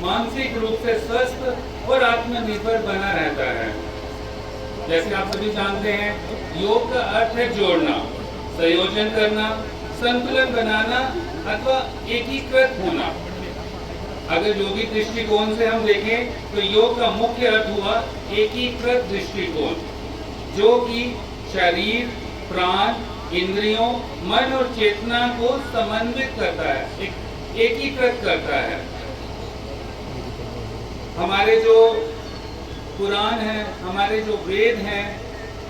मानसिक रूप से स्वस्थ और आत्मनिर्भर बना रहता है। जैसे आप सभी जानते हैं, योग का अर्थ है जोड़ना, संयोजन करना, संतुलन बनाना अथवा एकीकृत होना। अगर योगिक दृष्टिकोण से हम देखें तो योग का मुख्य अर्थ हुआ एकीकृत दृष्टिकोण, जो कि शरीर, प्राण, इंद्रियों, मन और चेतना को समन्वित करता है, एकीकृत करता है। हमारे जो पुराण हैं, हमारे जो वेद हैं,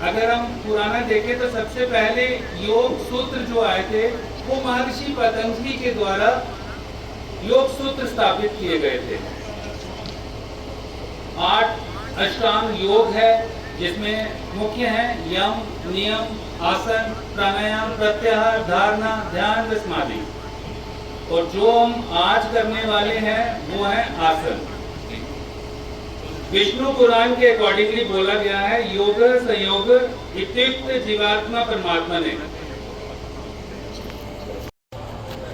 अगर हम पुराना देखें तो सबसे पहले योग सूत्र जो आए थे वो महर्षि पतंजलि के द्वारा योग सूत्र स्थापित किए गए थे। 8 अष्टांग योग है, जिसमें मुख्य है यम, नियम, आसन, प्राणायाम, प्रत्याहार, धारणा, ध्यान व समाधि। और जो हम आज करने वाले हैं वो है आसन। विष्णु पुराण के अकॉर्डिंगली बोला गया है, योग संयोग इत्युक्त जीवात्मा परमात्मा ने।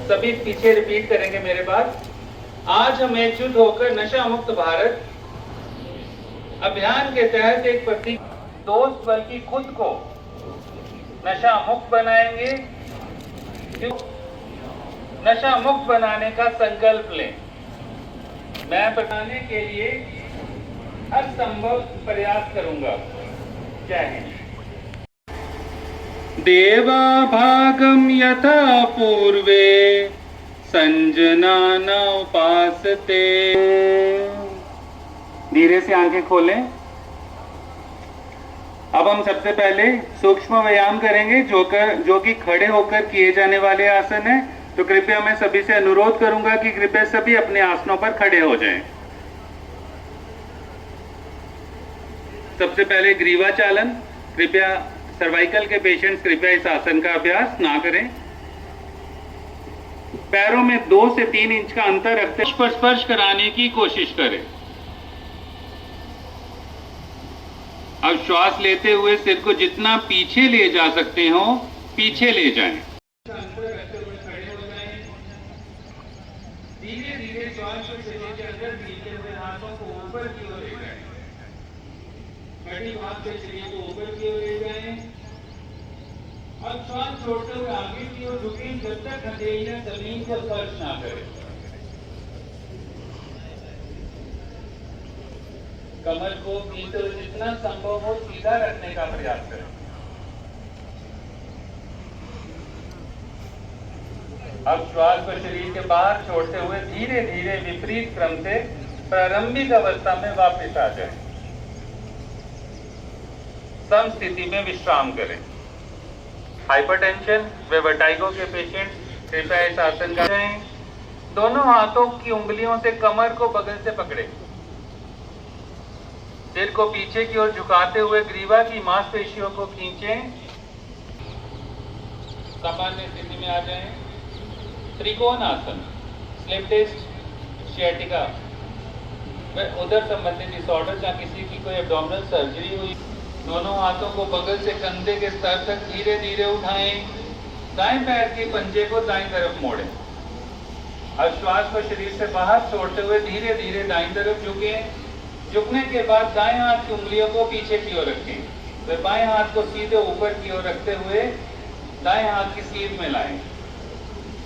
सभी पीछे रिपीट करेंगे मेरे बाद। आज हम एकजुट होकर नशा मुक्त भारत अभियान के तहत एक प्रतीक दोस्त बल्कि खुद को नशा मुक्त बनाएंगे। नशा मुक्त बनाने का संकल्प लें। मैं बनाने के लिए हर संभव प्रयास करूंगा। जय हिंद। देवा भागम यथा पूर्वे संजना उपासते। धीरे से आंखें खोलें। अब हम सबसे पहले सूक्ष्म व्यायाम करेंगे, जो कि खड़े होकर किए जाने वाले आसन है। तो कृपया मैं सभी से अनुरोध करूंगा कि कृपया सभी अपने आसनों पर खड़े हो जाएं। सबसे पहले ग्रीवा चालन। कृपया सर्वाइकल के पेशेंट्स कृपया इस आसन का अभ्यास ना करें। पैरों में 2 से 3 इंच का अंतर रखते स्पर्श कराने की कोशिश करें। अब श्वास लेते हुए सिर को जितना पीछे ले जा सकते हो पीछे ले जाएं। धीरे धीरे श्वास को शरीर के अंदर नीचे हुए हाथों को ऊपर की ओर ले जाएं। कड़ी हाथ से शरीर को ऊपर की ओर ले जाएं। अब श्वास छोड़ते हुए आगे की ओर झुकें जब तक हथेलियां जमीन को स्पर्श ना करें। कमर को पीछे जितना संभव हो सीधा रखने का प्रयास करें। अब श्वास को शरीर के बाहर छोड़ते हुए धीरे धीरे विपरीत क्रम से प्रारंभिक अवस्था में वापस आ जाएं। सम स्थिति में विश्राम करें। हाइपरटेंशन व वर्टाइगो के पेशेंट कृपया इस आसन का करें। दोनों हाथों की उंगलियों से कमर को बगल से पकड़ें। सिर को पीछे की ओर झुकाते हुए ग्रीवा की मांसपेशियों को खींचें। सामान्य स्थिति में आ जाएं। त्रिकोण आसन, स्लिप डिस्क, सियाटिका व उदर संबंधी डिसऑर्डर या किसी की कोई एब्डोमिनल सर्जरी हुई। दोनों हाथों को बगल से कंधे के स्तर तक धीरे धीरे उठाएं। दाएं पैर के पंजे को दाएं तरफ मोड़ें। अब श्वास को शरीर से बाहर छोड़ते हुए धीरे धीरे दाएं तरफ झुकें। झुकने के बाद दाएं हाथ की उंगलियों को पीछे की ओर रखें। फिर बाएं हाथ को सीधे ऊपर की ओर रखते हुए दाएं हाथ की सीध में लाएं।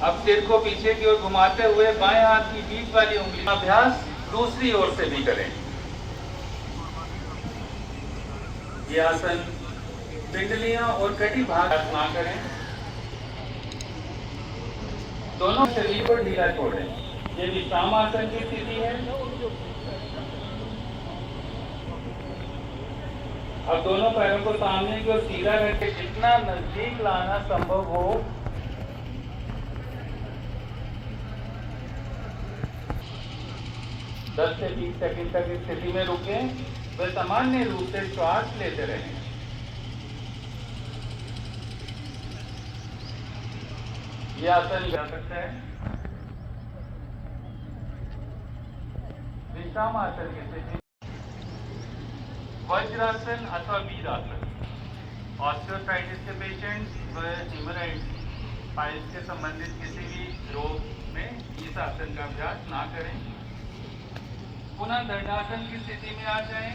अब सिर को पीछे की ओर घुमाते हुए बाएं हाथ की बीच वाली उंगली अभ्यास दूसरी ओर से भी करें। ये आसन पिंडलियां और कटी भाग ना करें। दोनों शरीर को ढीला छोड़ें। ये विश्राम आसन की स्थिति है। अब दोनों पैरों को सामने की ओर सीधा रखकर जितना नजदीक लाना संभव हो 10 से 20 सेकंड तक इस स्थिति में रुकें व सामान्य रूप से श्वास लेते रहें। यह आसन जा सकता है। विश्राम आसन की स्थिति वज्रासन अथवा वीरासन। ऑस्टियोआर्थराइटिस के पेशेंट्स व हीमोराइड्स पाइल्स से संबंधित किसी भी रोग में इस आसन का अभ्यास ना करें। पुनः दंडासन की स्थिति में आ जाएं।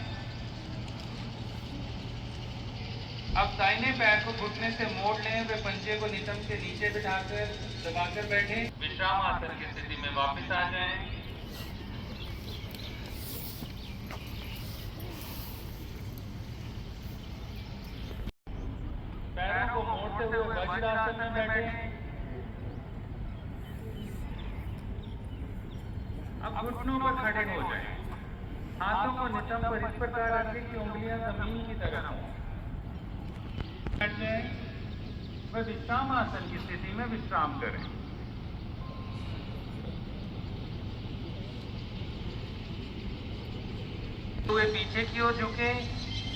अब दाहिने पैर को घुटने से मोड़ लें, वे पंजे को नितंब के नीचे बिठाकर दबाकर बैठें। विश्राम आसन की स्थिति में वापस आ जाएं। पैरों को मोड़ते हुए वज्रासन में बैठें। अब घुटनों पर खड़े हो जाएं। हाथों को नितंब पर इस प्रकार रखें कि उंगलियां जमीन की तरफ हों। बैठ जाएं। वह विश्राम आसन की स्थिति में विश्राम करें। हुए पीछे की ओर झुके।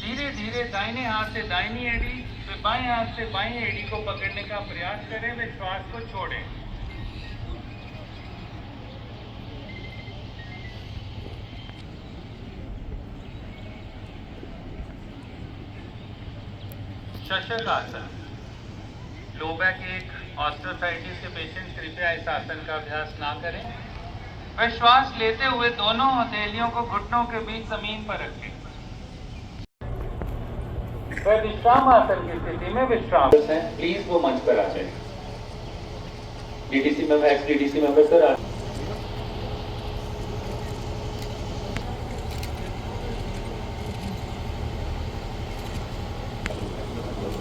धीरे धीरे दाहिने हाथ से दाहिनी एड़ी, फिर बाएं हाथ से बाएं एड़ी को पकड़ने का प्रयास करें। वे श्वास को छोड़ें। शशक आसन। लो बैक एक ऑस्टियोआर्थराइटिस के पेशेंट कृपया इस आसन का अभ्यास ना करें। वह श्वास लेते हुए दोनों हथेलियों को घुटनों के बीच जमीन पर रखें। वह विश्राम आसन की स्थिति में विश्राम है। प्लीज वो मंच पर आ जाए। DDC member, ex DDC member sir आ।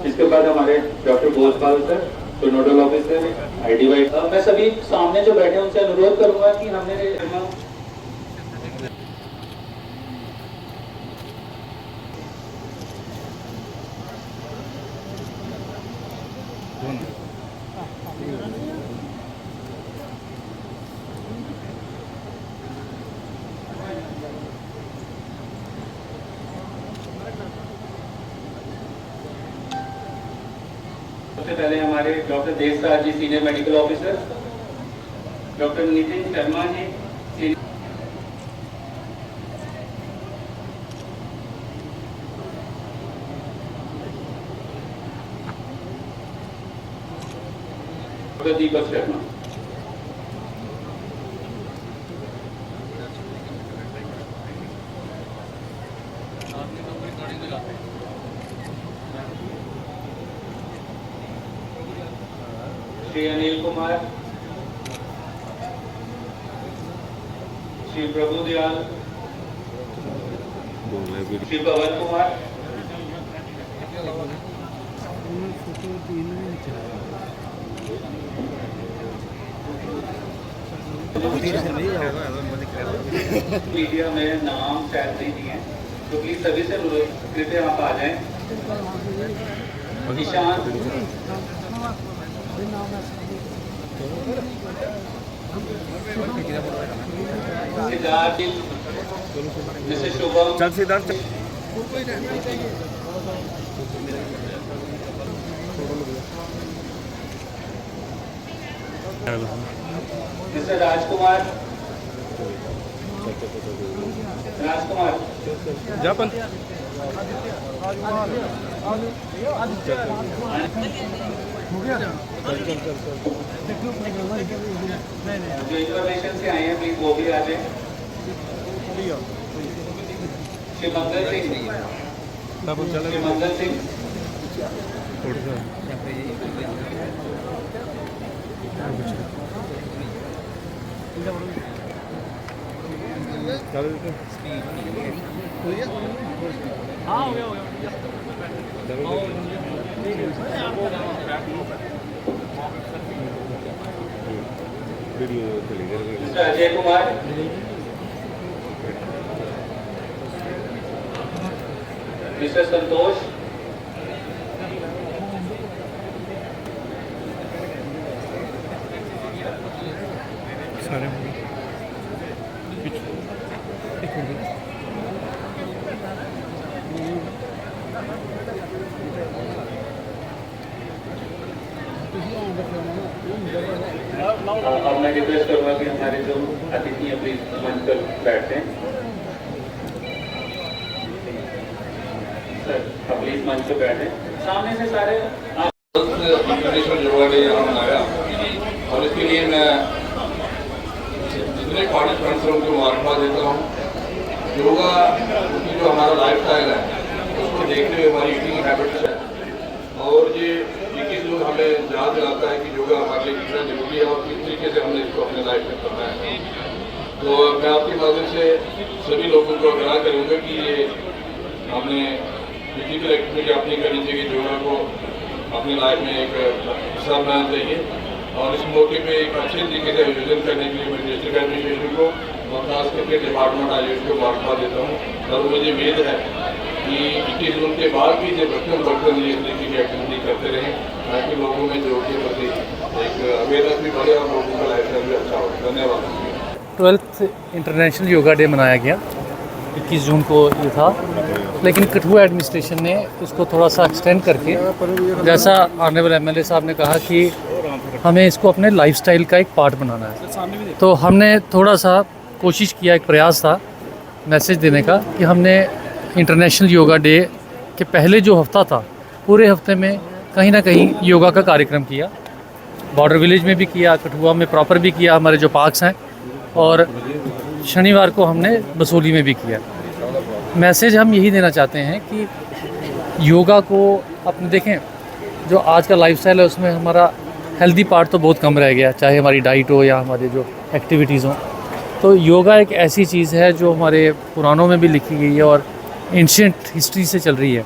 इसके बाद हमारे डॉक्टर भोजपाल सर, तो नोडल ऑफिसर आईडीवाई। मैं सभी सामने जो बैठे हैं उनसे अनुरोध करूंगा कि हमने सबसे पहले हमारे doctor Devsar ji senior medical officer, doctor Nitin Sharma ji doctor Deepak Sharma, Shri Anil Kumar, Shri Prabhu Dayal, Shri Pawan Kumar, media में नाम सैलरी नहीं है, तो प्लीज सभी से कृपया आप आ जाएं। ईशान, सिद्धार्थ, जैसे शुभम, चल सिद्धार्थ, मिस्टर राजकुमार, राजकुमार जापन, जो इंफॉर्मेशन से आए हैं प्लीज वो भी आ जाए। श्री मंगल सिंह, श्री मंगल सिंह, हाँ हो गया अजय कुमार, मिस्टर संतोष, सारे अब मैं रिक्वेस्ट करूंगा कि हमारे जो अतिथि हैं प्लीज मंच पर बैठते हैं। सर अब प्लीज मंच पर बैठे, सामने से सारे यहाँ मनाया और इसके लिए मैं जितने पार्टिसिपेंट्स हैं उनको मुबारकबाद देता हूँ। योगा की जो हमारा लाइफस्टाइल है उसको देखते हुए हमारी ईटिंग हैबिट्स है और ये 21 लोग हमें याद दिलाता है कि योगा हमारे लिए कितना जरूरी है और किस तरीके से हमने इसको अपने लाइफ में करना है। तो मैं आपकी मदद से सभी लोगों को आगाह करूँगा कि ये हमने फिजिकल एक्टिविटी अपनी करनी चाहिए, योगा को अपनी लाइफ में एक हिस्सा बनाना चाहिए और इस मौके पे एक अच्छे तरीके से आयोजन करने के लिए मैं डिस्ट्रिक्ट एडमिनिस्ट्रेशन को और खास करके डिपार्टमेंट आयोजन को मुबारकबाद देता हूँ और मुझे उम्मीद है कि 21 जून के बाद भी जो बर्तन ये इस तरीके की एक्टिविटी करते रहें ताकि लोगों में योग के प्रति एक अवेयरनेस भी बढ़े और लोगों का लाइफ स्टाइल भी अच्छा हो। धन्यवाद। 12th इंटरनेशनल योगा डे मनाया गया 21 जून को ये था, लेकिन कठुआ एडमिनिस्ट्रेशन ने इसको थोड़ा सा एक्सटेंड करके, जैसा ऑनरेबल एमएलए साहब ने कहा कि हमें इसको अपने लाइफस्टाइल का एक पार्ट बनाना है, तो हमने थोड़ा सा कोशिश किया, एक प्रयास था मैसेज देने का कि हमने इंटरनेशनल योगा डे के पहले जो हफ्ता था पूरे हफ्ते में कहीं ना कहीं योगा का कार्यक्रम किया। बॉर्डर विलेज में भी किया, कठुआ में प्रॉपर भी किया, हमारे जो पार्क्स हैं, और शनिवार को हमने बसोली में भी किया। मैसेज हम यही देना चाहते हैं कि योगा को अपने देखें, जो आज का लाइफस्टाइल है उसमें हमारा हेल्दी पार्ट तो बहुत कम रह गया, चाहे हमारी डाइट हो या हमारी जो एक्टिविटीज़ हों। तो योगा एक ऐसी चीज़ है जो हमारे पुराणों में भी लिखी गई है और एंशिएंट हिस्ट्री से चल रही है,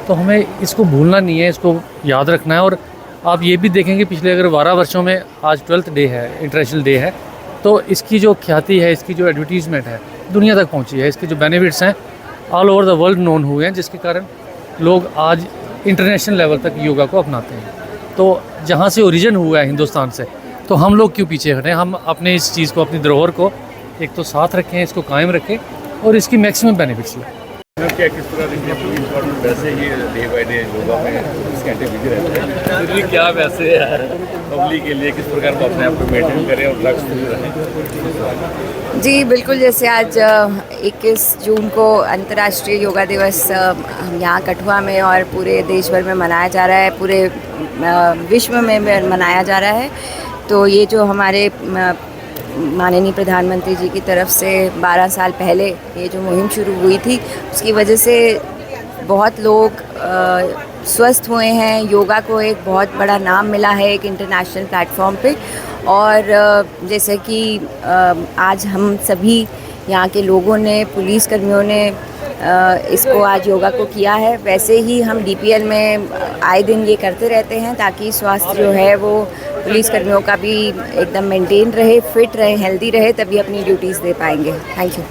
तो हमें इसको भूलना नहीं है, इसको याद रखना है। और आप ये भी देखेंगे पिछले अगर 12 वर्षों में आज 12th डे है, इंटरनेशनल डे है, तो इसकी जो ख्याति है, इसकी जो एडवर्टीज़मेंट है दुनिया तक पहुंची है, इसके जो बेनिफिट्स हैं all over the world known हुए हैं, जिसके कारण लोग आज इंटरनेशनल लेवल तक योगा को अपनाते हैं। तो जहाँ से ओरिजिन हुआ है हिंदुस्तान से, तो हम लोग क्यों पीछे हटें, हम अपने इस चीज़ को, अपनी धरोहर को एक तो साथ रखें, इसको कायम रखें और इसकी मैक्सिमम बेनिफिट्स लें। क्या किस तरह देखिए पुलिस डिपार्टमेंट वैसे ही डे बाई डे योगा में 24 घंटे बिजी रहते हैं, तो क्या वैसे पब्लिक के लिए किस प्रकार वो अपने आप को मेंटेन करें और लक्ष्य दूर रहें? जी बिल्कुल, जैसे आज 21 जून को अंतर्राष्ट्रीय योगा दिवस यहाँ कठुआ में और पूरे देश भर में मनाया जा रहा है, पूरे विश्व में मनाया जा रहा है। तो ये जो हमारे माननीय प्रधानमंत्री जी की तरफ से 12 साल पहले ये जो मुहिम शुरू हुई थी, उसकी वजह से बहुत लोग स्वस्थ हुए हैं, योगा को एक बहुत बड़ा नाम मिला है एक इंटरनेशनल प्लेटफॉर्म पे। और जैसे कि आज हम सभी यहाँ के लोगों ने, पुलिस कर्मियों ने इसको आज योगा को किया है, वैसे ही हम डीपीएल में आए दिन ये करते रहते हैं ताकि स्वास्थ्य जो है वो पुलिस कर्मियों का भी एकदम मेंटेन रहे, फिट रहे, हेल्दी रहे, तभी अपनी ड्यूटीज़ दे पाएंगे। Thank you.